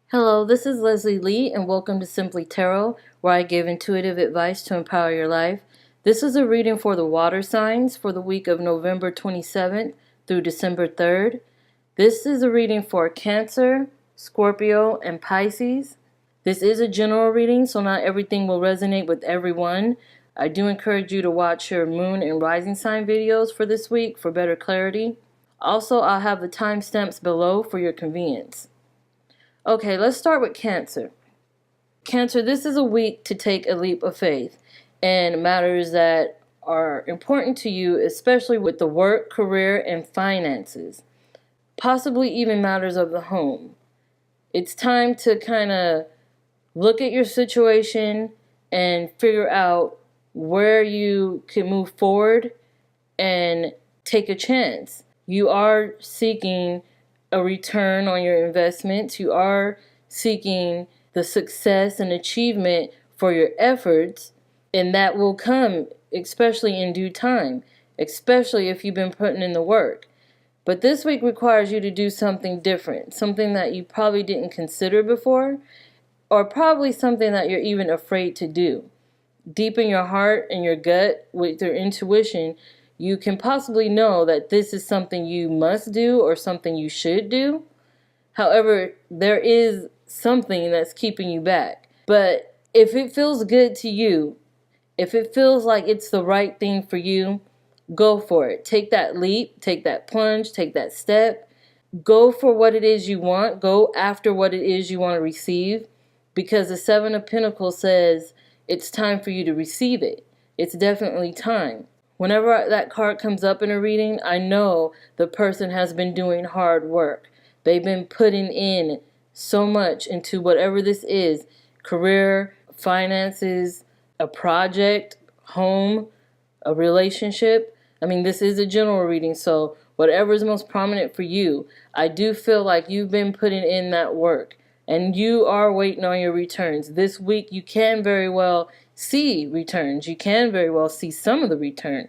Hello, this is Leslie Lee, and welcome to Simply Tarot, where I give intuitive advice to empower your life. This is a reading for the water signs for the week of November 27th through December 3rd. This is a reading for Cancer, Scorpio, and Pisces. This is a general reading, so not everything will resonate with everyone. I do encourage you to watch your moon and rising sign videos for this week for better clarity. Also, I'll have the timestamps below for your convenience. Okay, let's start with Cancer. Cancer, this is a week to take a leap of faith in matters that are important to you, especially with the work, career, and finances. Possibly even matters of the home. It's time to kind of look at your situation and figure out where you can move forward and take a chance. You are seeking a return on your investments. You are seeking the success and achievement for your efforts, and that will come, especially in due time, especially if you've been putting in the work. But this week requires you to do something different, something that you probably didn't consider before, or probably something that you're even afraid to do. Deep in your heart and your gut, with your intuition, you can possibly know that this is something you must do or something you should do. However, there is something that's keeping you back. But if it feels good to you, if it feels like it's the right thing for you, go for it. Take that leap, take that plunge, take that step. Go for what it is you want. Go after what it is you want to receive. Because the Seven of Pentacles says it's time for you to receive it. It's definitely time. Whenever that card comes up in a reading, I know the person has been doing hard work. They've been putting in so much into whatever this is: career, finances, a project, home, a relationship. I mean, this is a general reading, so whatever is most prominent for you, I do feel like you've been putting in that work and you are waiting on your returns. This week you can very well see returns. You can very well see some of the return.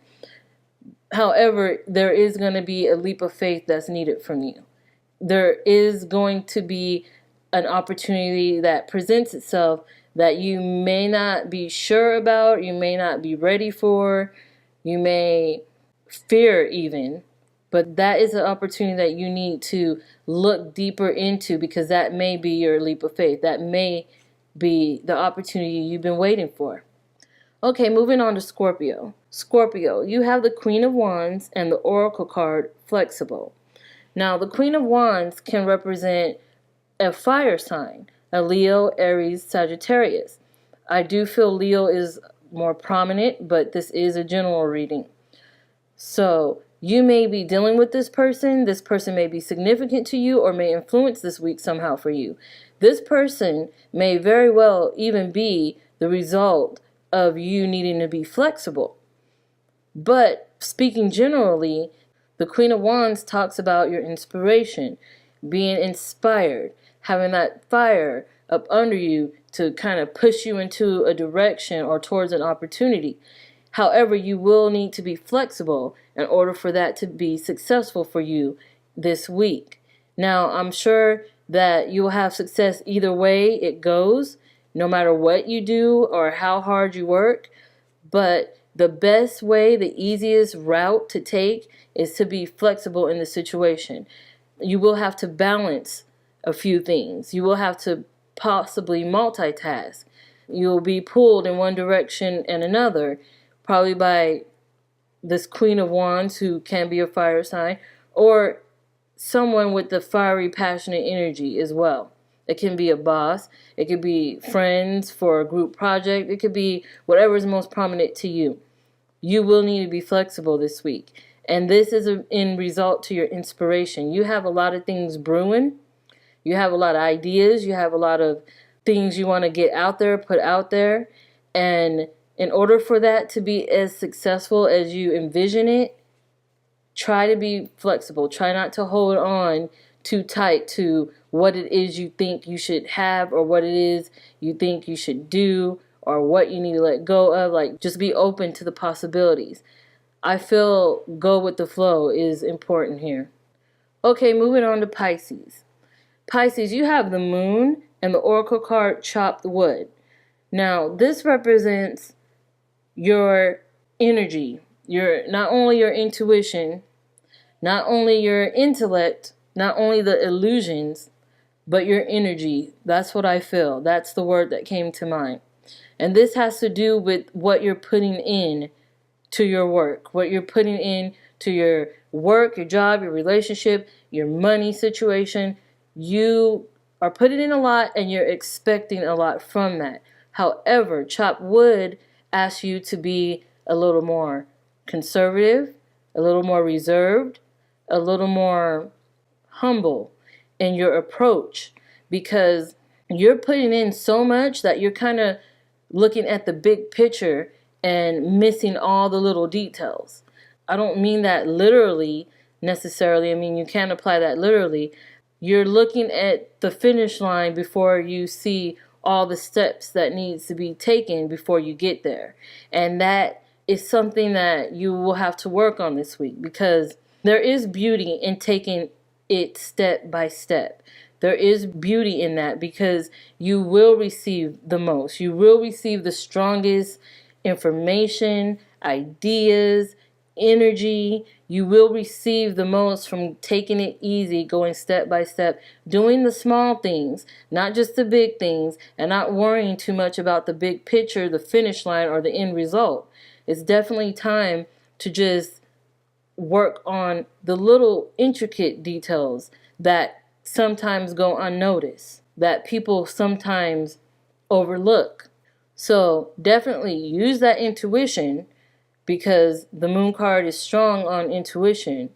However, there is going to be a leap of faith that's needed from you. There is going to be an opportunity that presents itself that you may not be sure about, you may not be ready for, you may fear even, but that is an opportunity that you need to look deeper into, because that may be your leap of faith. That may be the opportunity you've been waiting for. Okay, moving on to Scorpio. Scorpio, you have the Queen of Wands and the Oracle card, Flexible. Now, the Queen of Wands can represent a fire sign, a Leo, Aries, Sagittarius. I do feel Leo is more prominent, but this is a general reading. So you may be dealing with this person. This person may be significant to you or may influence this week somehow for you. This person may very well even be the result of you needing to be flexible. But speaking generally, the Queen of Wands talks about your inspiration, being inspired, having that fire up under you to kind of push you into a direction or towards an opportunity. However, you will need to be flexible in order for that to be successful for you this week. Now, I'm sure that you will have success either way it goes, no matter what you do or how hard you work. But the best way, the easiest route to take is to be flexible in the situation. You will have to balance a few things. You will have to possibly multitask. You'll be pulled in one direction and another, probably by this Queen of Wands, who can be a fire sign, or someone with the fiery, passionate energy as well. It can be a boss. It could be friends for a group project. It could be whatever is most prominent to you. You will need to be flexible this week. And this is in result to your inspiration. You have a lot of things brewing. You have a lot of ideas. You have a lot of things you want to get out there, put out there. And in order for that to be as successful as you envision it, try to be flexible. Try not to hold on too tight to what it is you think you should have, or what it is you think you should do, or what you need to let go of. Like, just be open to the possibilities. I feel go with the flow is important here. Okay, moving on to Pisces. Pisces, you have the moon and the oracle card chopped wood. Now, this represents your energy, not only your intuition, not only your intellect, not only the illusions, but your energy. That's what I feel. That's the word that came to mind. And this has to do with what you're putting in to your work, what you're putting in to your work, your job, your relationship, your money situation. You are putting in a lot and you're expecting a lot from that. However, chopped wood asks you to be a little more conservative, a little more reserved, a little more humble in your approach, because you're putting in so much that you're kind of looking at the big picture and missing all the little details. I don't mean that literally necessarily. I mean, you can apply that literally. You're looking at the finish line before you see all the steps that needs to be taken before you get there. And that is something that you will have to work on this week, because there is beauty in taking it step by step. There is beauty in that, because you will receive the most. You will receive the strongest information, ideas, energy. You will receive the most from taking it easy, going step by step, doing the small things, not just the big things, and not worrying too much about the big picture, the finish line, or the end result. It's definitely time to just work on the little intricate details that sometimes go unnoticed, that people sometimes overlook. So definitely use that intuition, because the moon card is strong on intuition,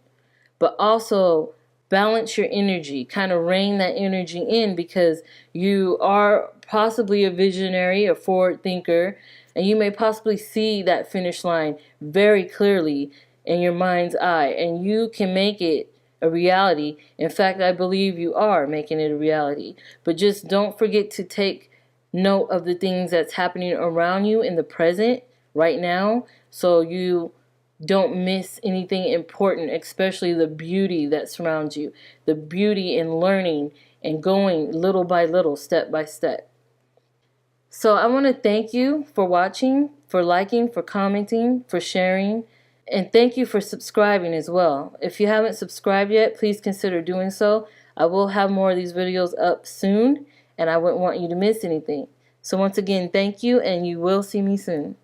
but also balance your energy, kind of rein that energy in, because you are possibly a visionary, a forward thinker, and you may possibly see that finish line very clearly in your mind's eye, and you can make it a reality. In fact, I believe you are making it a reality. But just don't forget to take note of the things that's happening around you in the present right now, so you don't miss anything important, especially the beauty that surrounds you, the beauty in learning and going little by little, step by step. So I want to thank you for watching, for liking, for commenting, for sharing, and thank you for subscribing as well. If you haven't subscribed yet, please consider doing so. I will have more of these videos up soon, and I wouldn't want you to miss anything. So once again, thank you, and you will see me soon.